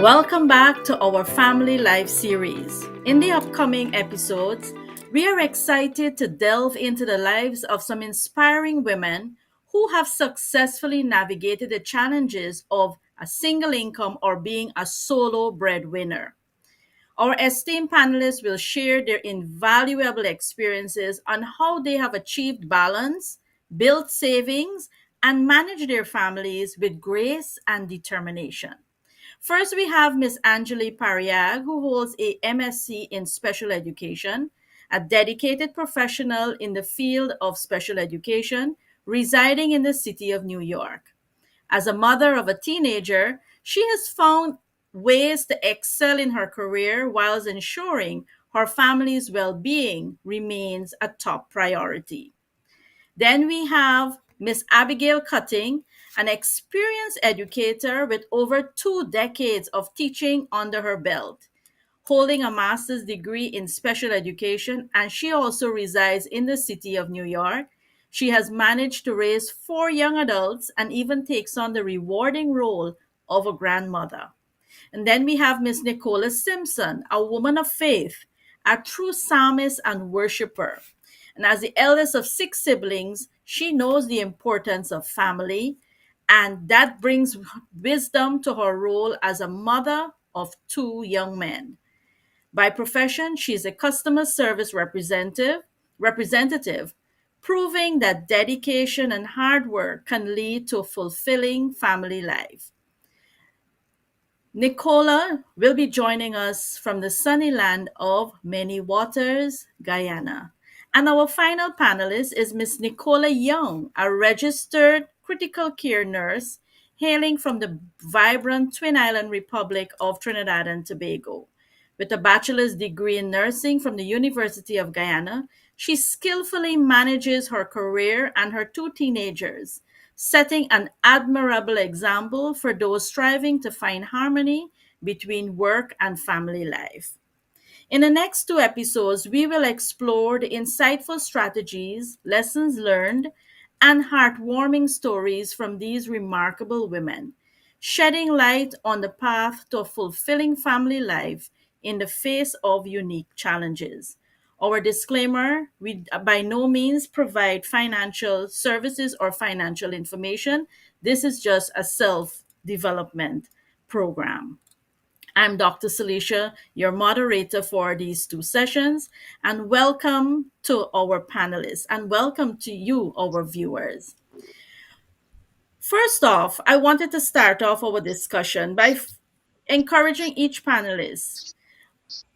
Welcome back to our Family Life series. In the upcoming episodes, we are excited to delve into the lives of some inspiring women who have successfully navigated the challenges of a single income or being a solo breadwinner. Our esteemed panelists will share their invaluable experiences on how they have achieved balance, built savings, and managed their families with grace and determination. First, we have Miss Angeli Pariag, who holds a MSc in Special Education, a dedicated professional in the field of special education, residing in the city of New York. As a mother of a teenager, she has found ways to excel in her career whilst ensuring her family's well being remains a top priority. Then we have Miss Abigail Cutting, an experienced educator with over 2 decades of teaching under her belt, holding a master's degree in special education, and she also resides in the city of New York. She has managed to raise 4 young adults and even takes on the rewarding role of a grandmother. And then we have Miss Nicola Simpson, a woman of faith, a true psalmist and worshiper. And as the eldest of 6 siblings, she knows the importance of family, and that brings wisdom to her role as a mother of 2 young men. By profession, she is a customer service representative, proving that dedication and hard work can lead to a fulfilling family life. Nicola will be joining us from the sunny land of Many Waters, Guyana. And our final panelist is Miss Nicola Young, a registered critical care nurse hailing from the vibrant Twin Island Republic of Trinidad and Tobago. With a bachelor's degree in nursing from the University of Guyana, she skillfully manages her career and her 2 teenagers, setting an admirable example for those striving to find harmony between work and family life. In the next 2 episodes, we will explore the insightful strategies, lessons learned, and heartwarming stories from these remarkable women, shedding light on the path to a fulfilling family life in the face of unique challenges. Our disclaimer: we by no means provide financial services or financial information. This is just a self development program. I'm Dr. Celicia, your moderator for these 2 sessions, and welcome to our panelists and welcome to you, our viewers. First off, I wanted to start off our discussion by encouraging each panelist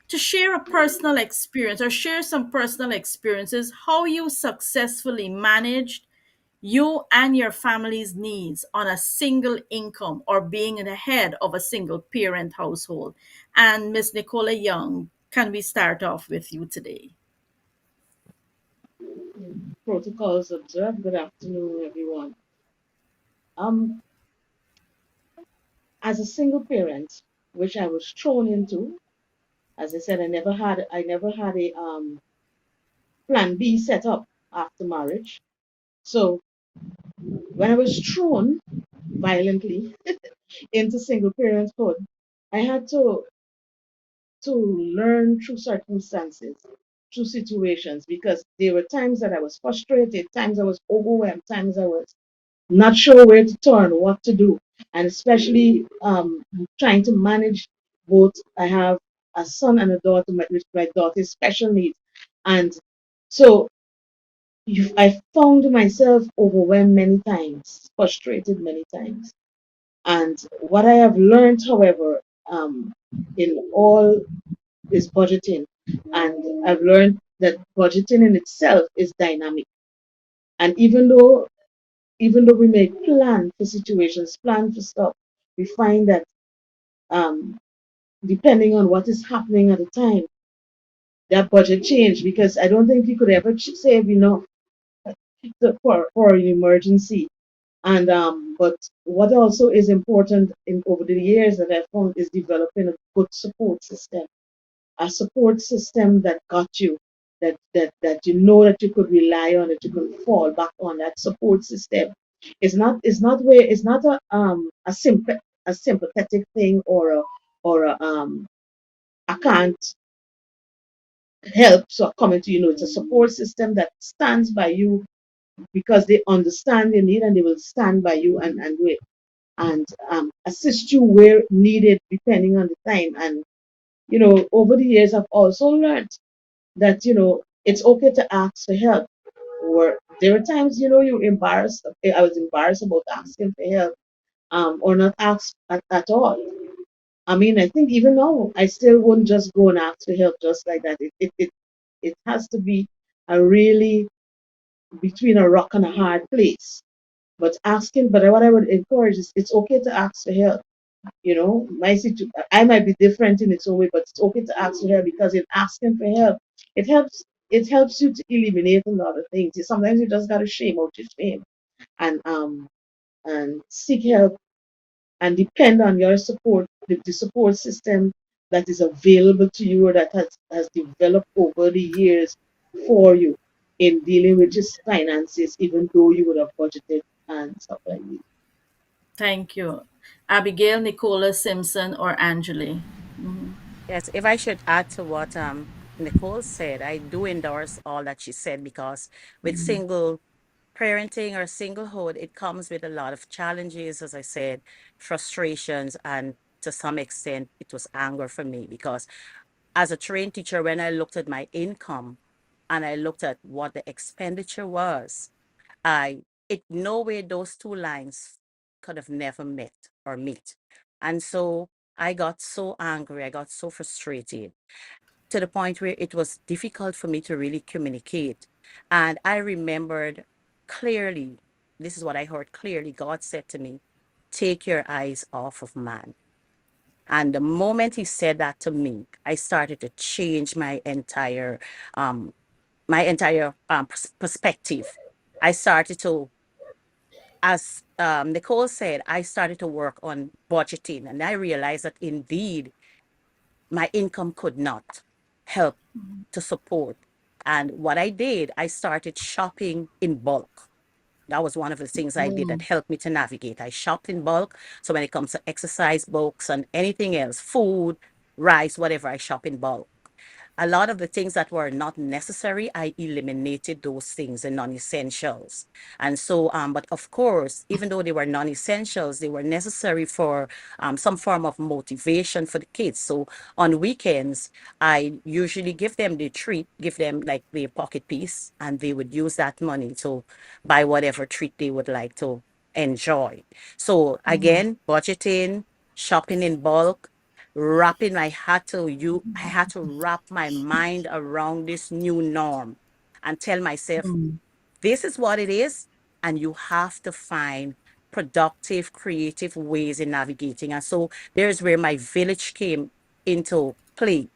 to share a personal experience or share some personal experiences how you successfully managed you and your family's needs on a single income or being the head of a single parent household. And Miss Nicola Young, can we start off with you today? Protocols observed. Good afternoon, everyone. Um, as a single parent, which I was thrown into, as I said, I never had a plan B set up after marriage. So when I was thrown violently into single parenthood, I had to learn through circumstances, through situations, because there were times that I was frustrated, times I was overwhelmed, times I was not sure where to turn, what to do, and especially trying to manage both. I have a son and a daughter, with my daughter's special needs, and so I found myself overwhelmed many times, frustrated many times. And what I have learned, however, in all is budgeting, and I've learned that budgeting in itself is dynamic. And even though we may plan for situations, plan for stuff, we find that um, depending on what is happening at the time, that budget change, because I don't think you could ever save enough for an emergency. And but what also is important in over the years that I found is developing a good support system, a support system that got you, that you know that you could rely on, that you could fall back on. That support system is not a sympathetic thing, or or I can't help, so coming to it's a support system that stands by you because they understand your need and they will stand by you and do it and assist you where needed depending on the time. And over the years I've also learned that it's okay to ask for help. Or there were times you're embarrassed. I was embarrassed about asking for help, or not ask at all. I mean, I think even now I still wouldn't just go and ask for help just like that. It has to be a really between a rock and a hard place. But what I would encourage is it's okay to ask for help. I might be different in its own way, but it's okay to ask for help because in asking for help, it helps. It helps you to eliminate a lot of things. Sometimes you just gotta shame out your shame and seek help and depend on your support, the support system that is available to you or that has developed over the years for you in dealing with just finances, even though you would have budgeted and stuff like that. Thank you. Abigail, Nicola, Simpson, or Angeli? Mhm. Yes, if I should add to what Nicole said, I do endorse all that she said because with single parenting or singlehood, it comes with a lot of challenges, as I said, frustrations, and to some extent, it was anger for me because as a trained teacher, when I looked at my income and I looked at what the expenditure was, I it no way those two lines could have never met or meet. And so I got so angry, I got so frustrated to the point where it was difficult for me to really communicate. And I remembered clearly, this is what I heard clearly. God said to me, take your eyes off of man. And the moment he said that to me, I started to change um, my entire perspective. I started to, as Nicole said, I started to work on budgeting, and I realized that indeed my income could not help to support. And what I did, I started shopping in bulk. That was one of the things I did that Mm, helped me to navigate. I shopped in bulk. So when it comes to exercise books and anything else, food, rice, whatever, I shop in bulk. A lot of the things that were not necessary, I eliminated those things, the non-essentials. And so, but of course, even though they were non-essentials, they were necessary for some form of motivation for the kids. So on weekends, I usually give them the treat, give them like the pocket piece, and they would use that money to buy whatever treat they would like to enjoy. So mhm, again, budgeting, shopping in bulk, wrapping I had to wrap my mind around this new norm and tell myself mm, this is what it is, and you have to find productive creative ways in navigating. And so there's where my village came into play.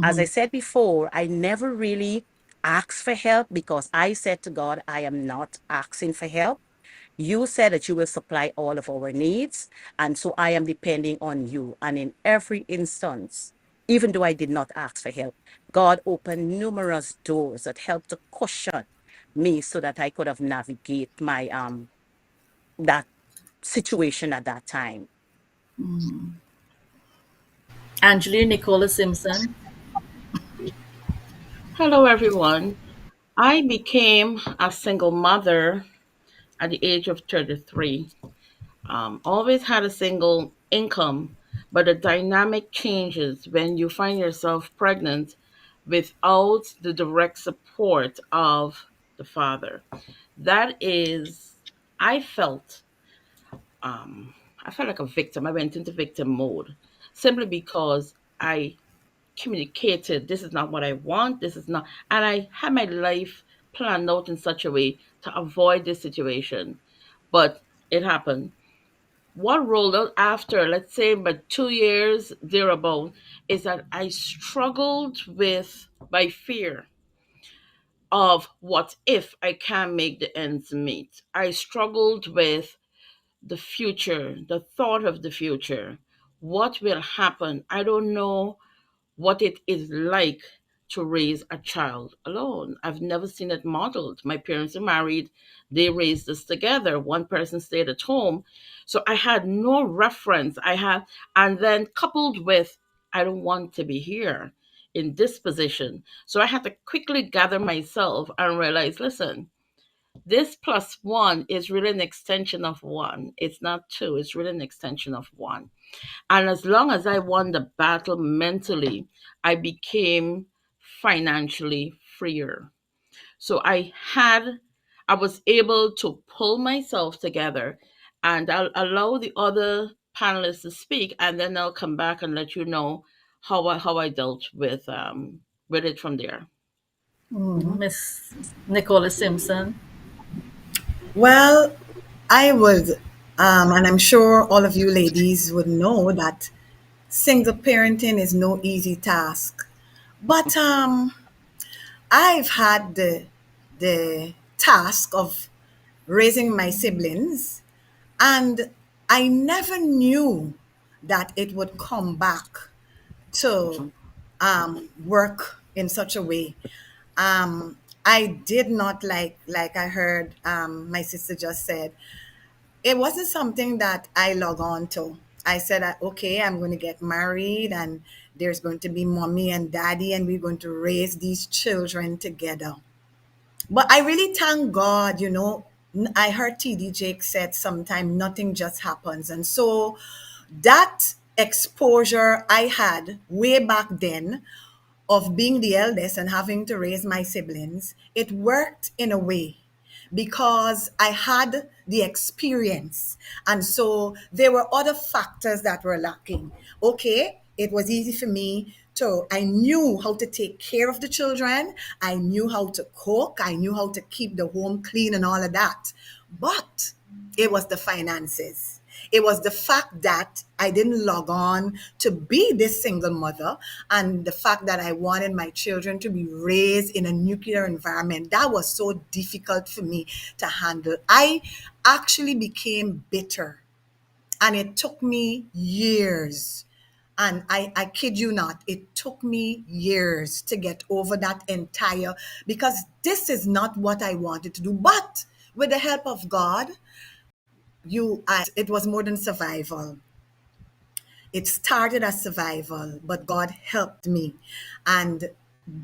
As I mhm, said before, I never really asked for help because I said to God, I am not asking for help. You said that you will supply all of our needs. And so I am depending on you. And in every instance, even though I did not ask for help, God opened numerous doors that helped to cushion me so that I could have navigate my that situation at that time. mhm. Angeli, Nicola, Simpson. Hello, everyone. I became a single mother at the age of 33. Always had a single income, but the dynamic changes when you find yourself pregnant without the direct support of the father. That is, I felt, I felt like a victim. I went into victim mode simply because I communicated this is not what I want, this is not, and I had my life planned out in such a way to avoid this situation. But it happened. What rolled out after, let's say, about 2 years thereabout, is that I struggled with my fear of what if I can't make the ends meet. I struggled with the future, the thought of the future. What will happen? I don't know what it is like to raise a child alone. I've never seen it modeled. My parents are married, they raised us together. One person stayed at home. So I had no reference. And then coupled with, I don't want to be here in this position. So I had to quickly gather myself and realize, listen, this plus one is really an extension of one. It's not two, it's really an extension of one. And as long as I won the battle mentally, I became financially freer. So I was able to pull myself together, and I'll allow the other panelists to speak, and then I'll come back and let you know how I dealt with it from there. Miss Nicola Simpson. Well, I would, and I'm sure all of you ladies would know that single parenting is no easy task. But I've had the task of raising my siblings, and I never knew that it would come back to work in such a way. I did not like I heard my sister just said. It wasn't something that I log on to. I said, okay, I'm going to get married and there's going to be mommy and daddy and we're going to raise these children together. But I really thank God, I heard TD Jake said sometime nothing just happens. And so that exposure I had way back then of being the eldest and having to raise my siblings, it worked in a way because I had the experience. And so there were other factors that were lacking. Okay, it was easy for me to, I knew how to take care of the children. I knew how to cook. I knew how to keep the home clean and all of that. But it was the finances. It was the fact that I didn't log on to be this single mother and the fact that I wanted my children to be raised in a nuclear environment. That was so difficult for me to handle. I actually became bitter and it took me years. And I kid you not, it took me years to get over that entire, because this is not what I wanted to do. But with the help of God, it was more than survival. It started as survival, but God helped me. And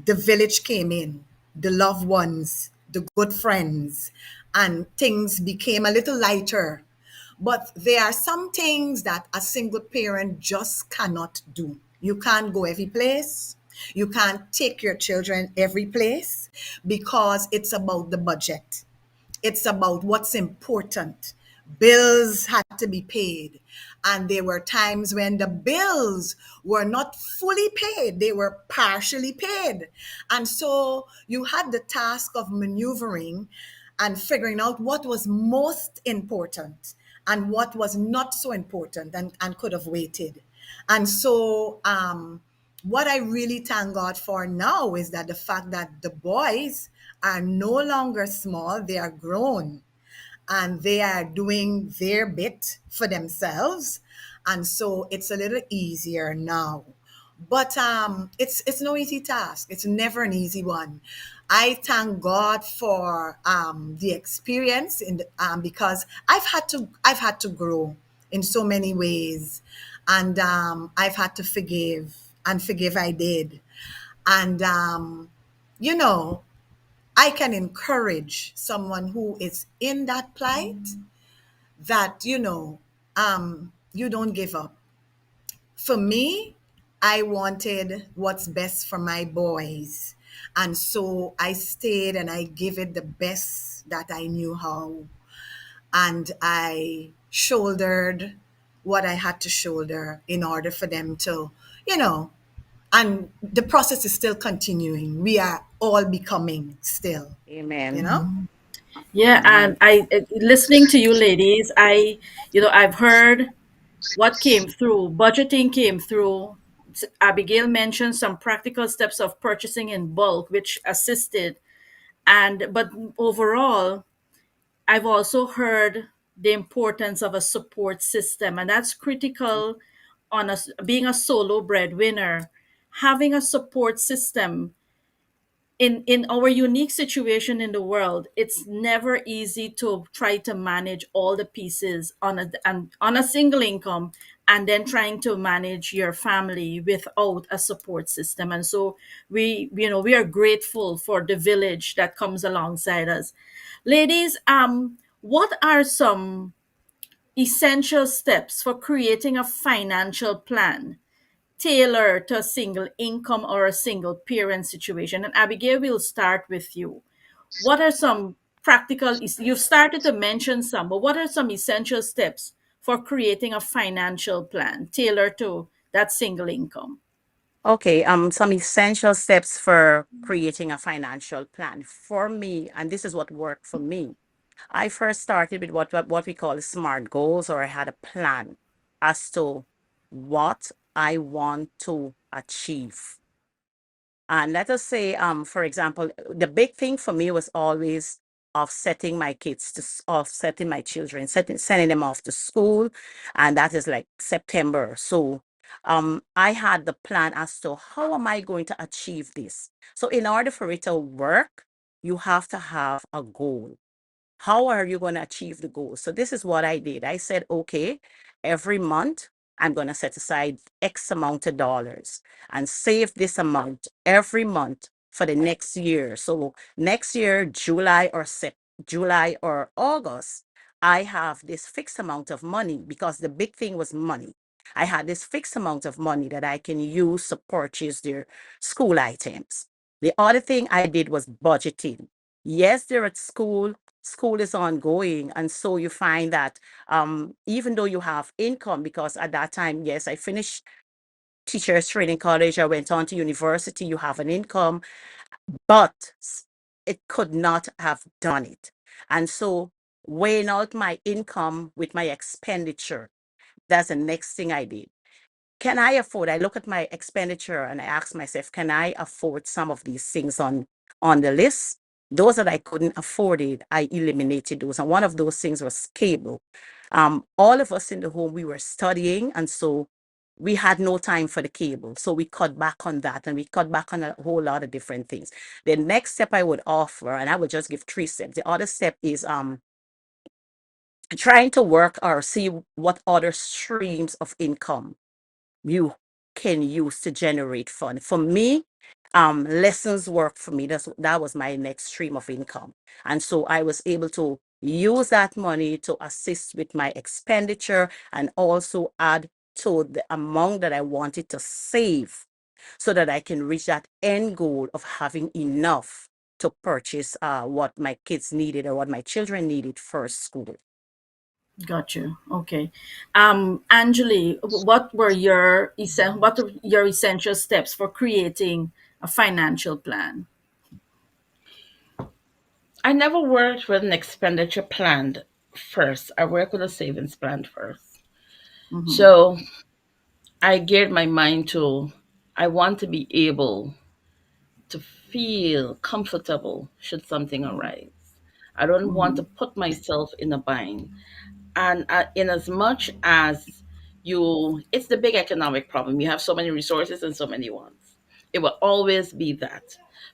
the village came in, the loved ones, the good friends, and things became a little lighter. But there are some things that a single parent just cannot do. You can't go every place. You can't take your children every place because it's about the budget. It's about what's important. Bills had to be paid. And there were times when the bills were not fully paid, they were partially paid. And so you had the task of maneuvering and figuring out what was most important and what was not so important and could have waited. And so, what I really thank God for now is that the fact that the boys are no longer small, they are grown and they are doing their bit for themselves. And so it's a little easier now. But it's no easy task. It's never an easy one. I thank God for the experience because I've had to grow in so many ways, and I've had to forgive, and forgive I did, and you know I can encourage someone who is in that plight that, you don't give up. For me, I wanted what's best for my boys. And so I stayed and I gave it the best that I knew how. And I shouldered what I had to shoulder in order for them to, you know, and the process is still continuing. We are all becoming still, you Amen. know? Yeah, and Amen. listening to you ladies, I've heard what came through. Budgeting came through. Abigail mentioned some practical steps of purchasing in bulk, which assisted. But overall, I've also heard the importance of a support system, and that's critical on being a solo breadwinner. Having a support system, in our unique situation in the world, it's never easy to try to manage all the pieces on a single income, and then trying to manage your family without a support system. And so we are grateful for the village that comes alongside us. Ladies, what are some essential steps for creating a financial plan tailored to a single income or a single parent situation? And Abigail, we'll start with you. What are some you've started to mention some, but what are some essential steps for creating a financial plan tailored to that single income? Okay, some essential steps for creating a financial plan for me, and this is what worked for me. I first started with what we call SMART goals, or I had a plan as to what I want to achieve. And let us say, for example, the big thing for me was always offsetting my kids offsetting my children, sending them off to school, and that is like September. So, I had the plan as to how am I going to achieve this. So, in order for it to work, you have to have a goal. How are you going to achieve the goal? So this is what I did. I said, okay, every month I'm going to set aside X amount of dollars and save this amount every month for the next year. So next year, July or August, I have this fixed amount of money, because the big thing was money. I had this fixed amount of money that I can use to purchase their school items. The other thing I did was budgeting. Yes, they're at school, school is ongoing, and so you find that, even though you have income, because at that time, yes, I finished teachers training college, I went on to university, you have an income, but it could not have done it. And so weighing out my income with my expenditure, that's the next thing I did. Can I afford? I look at my expenditure and I ask myself, can I afford some of these things on the list? Those that I couldn't afford it, I eliminated those. And one of those things was cable. All of us in the home, we were studying, and so we had no time for the cable. So we cut back on that, and we cut back on a whole lot of different things. The next step I would offer, and I would just give three steps. The other step is trying to work or see what other streams of income you can use to generate fun. For me, lessons work for me. That was my next stream of income. And so I was able to use that money to assist with my expenditure and also add to the amount that I wanted to save, so that I can reach that end goal of having enough to purchase what my kids needed or what my children needed for school. Got you. Okay. Angeli, what were your essential steps for creating a financial plan? I never worked with an expenditure plan first. I worked with a savings plan first. Mm-hmm. So I geared my mind to, I want to be able to feel comfortable should something arise. I don't want Mm-hmm. to put myself in a bind. And in as much as it's the big economic problem. You have so many resources and so many wants. It will always be that.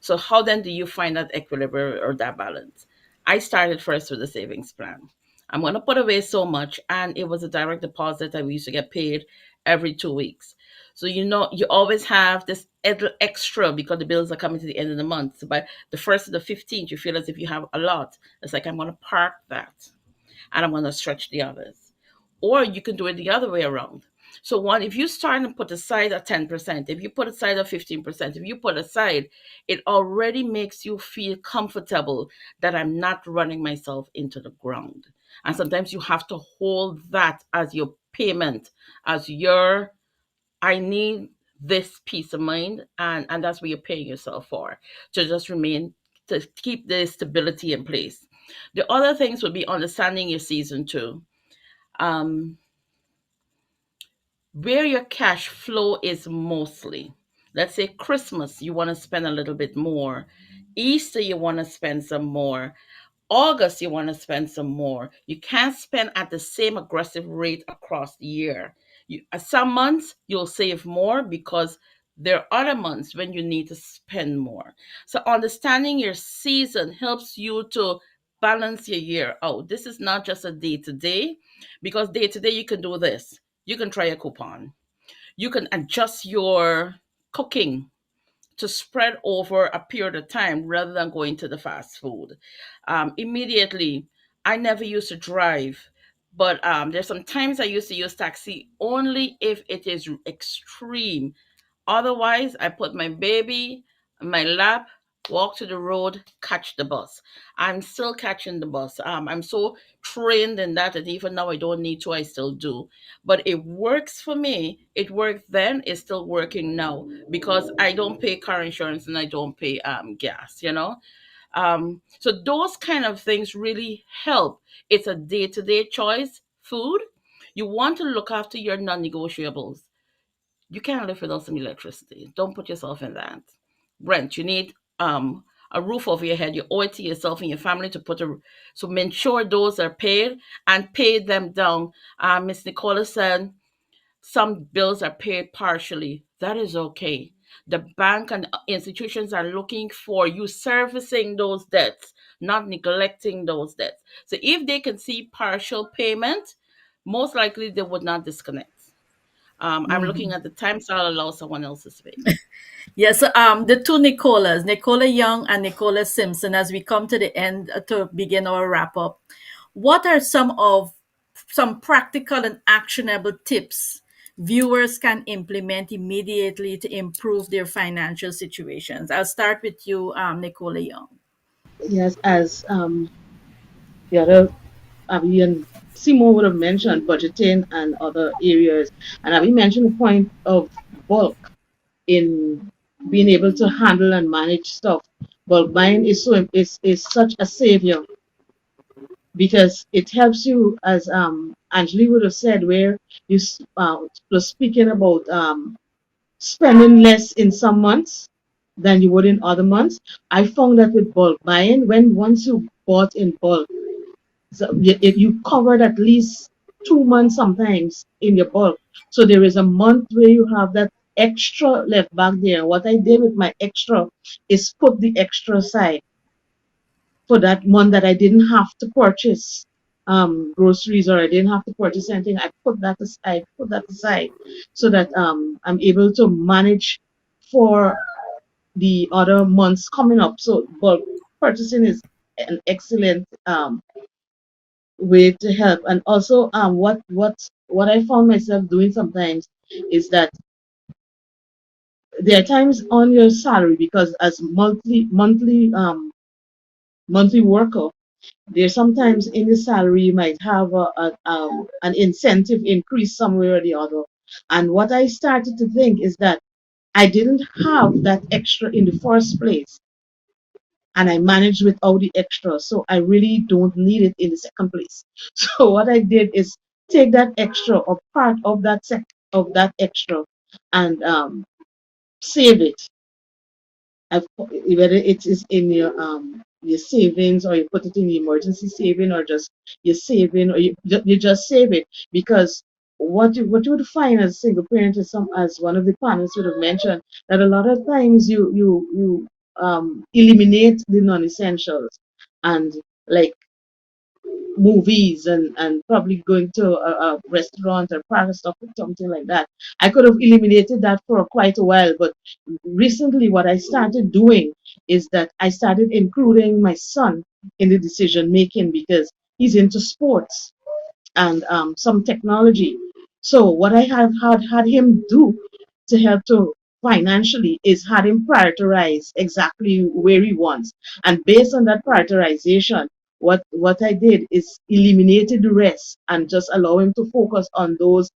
So how then do you find that equilibrium or that balance? I started first with a savings plan. I'm going to put away so much, and it was a direct deposit that we used to get paid every 2 weeks. So you always have this extra because the bills are coming to the end of the month. So by the first to the 15th, you feel as if you have a lot. It's like, I'm going to park that and I'm going to stretch the others. Or you can do it the other way around. So one, if you start and put aside a 10%, if you put aside a 15%, if you put aside, it already makes you feel comfortable that I'm not running myself into the ground. And sometimes you have to hold that as your payment, as your, I need this peace of mind, and that's what you're paying yourself for, to just remain, to keep the stability in place. The other things would be understanding your season too. Um, where your cash flow is mostly. Let's say Christmas, you want to spend a little bit more. Easter, you want to spend some more. August, you want to spend some more. You can't spend at the same aggressive rate across the year. Some months you'll save more because There are other months when you need to spend more. So understanding your season helps you to balance your year out. This is not just a day to day, because day to day you can do this. You can try a coupon. You can adjust your cooking to spread over a period of time rather than going to the fast food. Immediately, I never used to drive, but there's some times I used to use taxi only if it is extreme. Otherwise, I put my baby in my lap, walk to the road, catch the bus. I'm still catching the bus. I'm so trained in that that even now I don't need to, I still do. But it works for me. It worked then, it's still working now because I don't pay car insurance and I don't pay gas, you know? So those kind of things really help. It's a day to day choice. Food, you want to look after your non negotiables. You can't live without some electricity. Don't put yourself in that. Rent, you need a roof over your head. You owe it to yourself and your family to put a so make sure those are paid and pay them down. Miss Nicola said some bills are paid partially. That is okay. The bank and institutions are looking for you servicing those debts, not neglecting those debts. So if they can see partial payment, most likely they would not disconnect. I'm looking at the time, so I'll allow someone else to speak. Yes, the two Nicolas, Nicola Young and Nicola Simpson, as we come to the end to begin our wrap up, what are some practical and actionable tips viewers can implement immediately to improve their financial situations? I'll start with you, Nicola Young. Yes, as the other Abby and Seymour would have mentioned budgeting and other areas, and Abby mentioned the point of bulk in being able to handle and manage stuff. Bulk buying is such a savior because it helps you, as Angeli would have said, where you was speaking about spending less in some months than you would in other months. I found that with bulk buying, when once you bought in bulk, so you covered at least 2 months sometimes in your bulk. So there is a month where you have that extra left back there. What I did with my extra is put the extra aside for that month that I didn't have to purchase groceries or I didn't have to purchase anything. I put that aside so that I'm able to manage for the other months coming up. So bulk purchasing is an excellent way to help. And also what I found myself doing sometimes is that there are times on your salary, because as monthly worker, there's sometimes in the salary you might have an incentive increase somewhere or the other. And what I started to think is that I didn't have that extra in the first place, and I managed without the extra. So I really don't need it in the second place. So what I did is take that extra or part of that extra and save it. Whether it is in your savings, or you put it in the emergency saving, or just your saving, or you just save it. Because what you would find as a single parent is, some as one of the panelists would have mentioned, that a lot of times you eliminate the non-essentials, and like movies and probably going to a restaurant or park stuff or something like that. I could have eliminated that for quite a while, but recently what I started doing is that I started including my son in the decision making, because he's into sports and some technology. So what I have had him do to help to financially is had him prioritize exactly where he wants. And based on that prioritization, what I did is eliminated the rest and just allow him to focus on those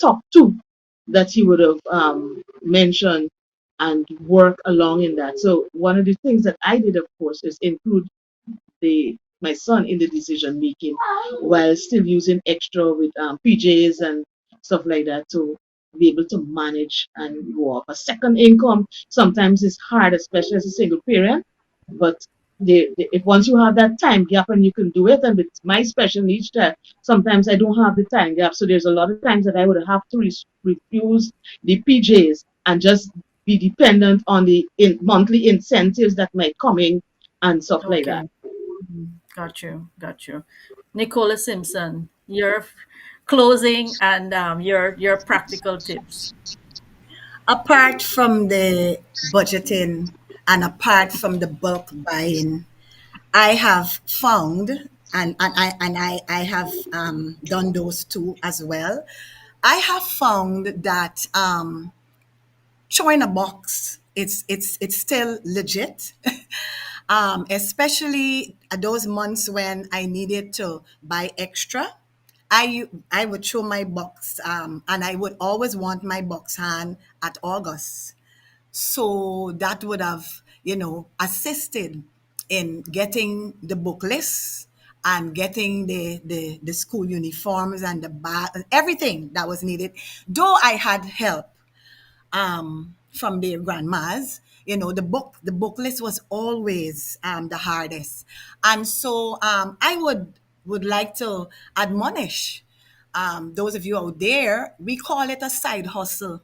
top two that he would have mentioned and work along in that. So one of the things that I did, of course, is include my son in the decision making, while still using extra with PJs and stuff like that to be able to manage and go up. A second income sometimes is hard, especially as a single parent, but if once you have that time gap and you can do it, and with my special needs child, sometimes I don't have the time gap. So there's a lot of times that I would have to refuse the PJs and just be dependent on the monthly incentives that might come in and stuff like that. Okay. Got you. Got you. Nicola Simpson, your closing and your practical tips. Apart from the budgeting and apart from the bulk buying, I have found, and I have done those two as well. I have found that throwing a box, it's still legit. Especially those months when I needed to buy extra. I would throw my box, and I would always want my box hand at August. So that would have, assisted in getting the book lists and getting the school uniforms and the bag, everything that was needed. Though I had help from their grandmas, the book list was always the hardest. And so I would like to admonish those of you out there. We call it a side hustle.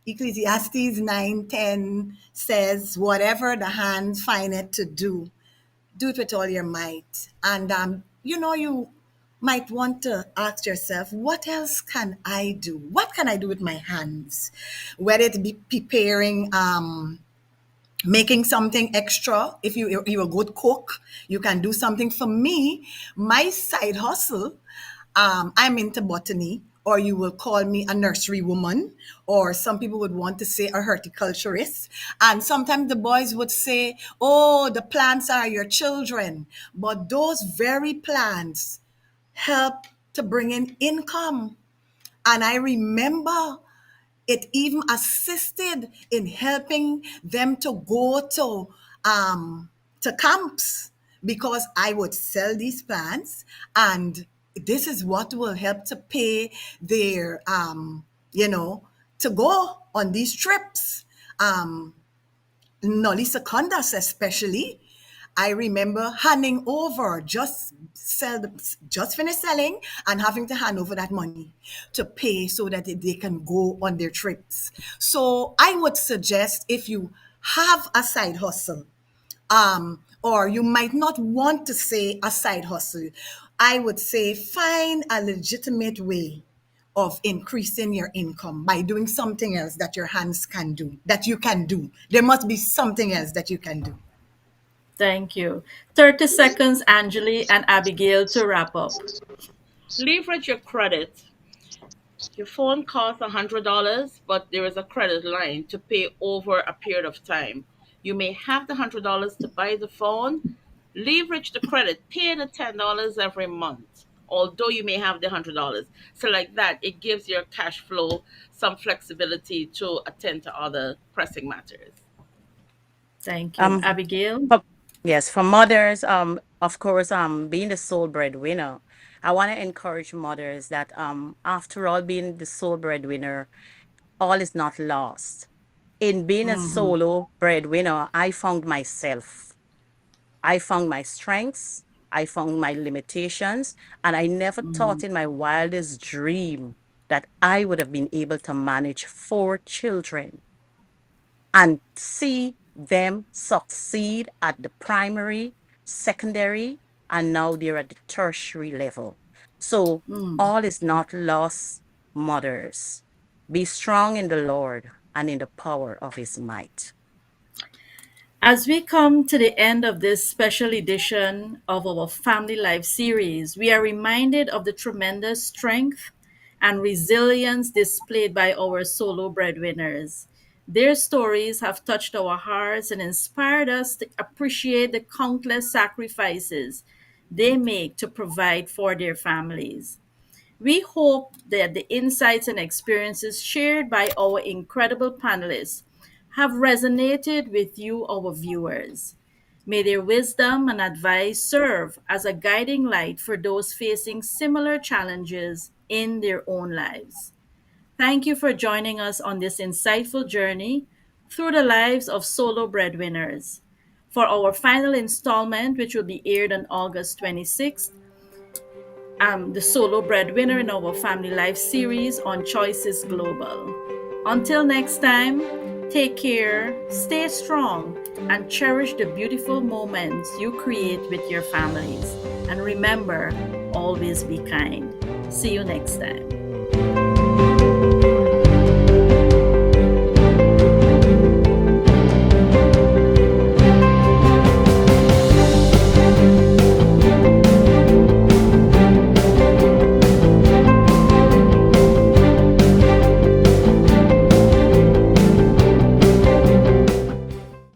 Ecclesiastes 9:10 says, whatever the hands find it to do it with all your might. And you might want to ask yourself, what else can I do? What can I do with my hands? Whether it be preparing, making something extra. If you're a good cook, you can do something. For me, my side hustle, I'm into botany, or you will call me a nursery woman, or some people would want to say a horticulturist. And sometimes the boys would say, oh, the plants are your children. But those very plants help to bring in income. And I remember it even assisted in helping them to go to camps, because I would sell these plants, and this is what will help to pay their you know to go on these trips. Nolly Secundas especially, I remember handing over, just finish selling and having to hand over that money to pay so that they can go on their trips. So I would suggest, if you have a side hustle, or you might not want to say a side hustle, I would say find a legitimate way of increasing your income by doing something else that your hands can do, that you can do. There must be something else that you can do. Thank you. 30 seconds, Angeli and Abigail, to wrap up. Leverage your credit. Your phone costs $100, but there is a credit line to pay over a period of time. You may have the $100 to buy the phone. Leverage the credit. Pay the $10 every month, although you may have the $100. So, like that, it gives your cash flow some flexibility to attend to other pressing matters. Thank you. Um, Abigail? for, yes, for mothers, of course, being the sole breadwinner, I want to encourage mothers that, after all, being the sole breadwinner, all is not lost. In being a Mhm. solo breadwinner, I found myself. I found my strengths, I found my limitations, and I never thought in my wildest dream that I would have been able to manage four children and see them succeed at the primary, secondary, and now they're at the tertiary level. So Mm. all is not lost, mothers. Be strong in the Lord and in the power of his might. As we come to the end of this special edition of our Family Life series, we are reminded of the tremendous strength and resilience displayed by our solo breadwinners. Their stories have touched our hearts and inspired us to appreciate the countless sacrifices they make to provide for their families. We hope that the insights and experiences shared by our incredible panelists have resonated with you, our viewers. May their wisdom and advice serve as a guiding light for those facing similar challenges in their own lives. Thank you for joining us on this insightful journey through the lives of solo breadwinners. For our final installment, which will be aired on August 26th, the solo breadwinner in our family life series on Choices Global. Until next time, Take care, stay strong, and cherish the beautiful moments you create with your families. And remember, always be kind. See you next time.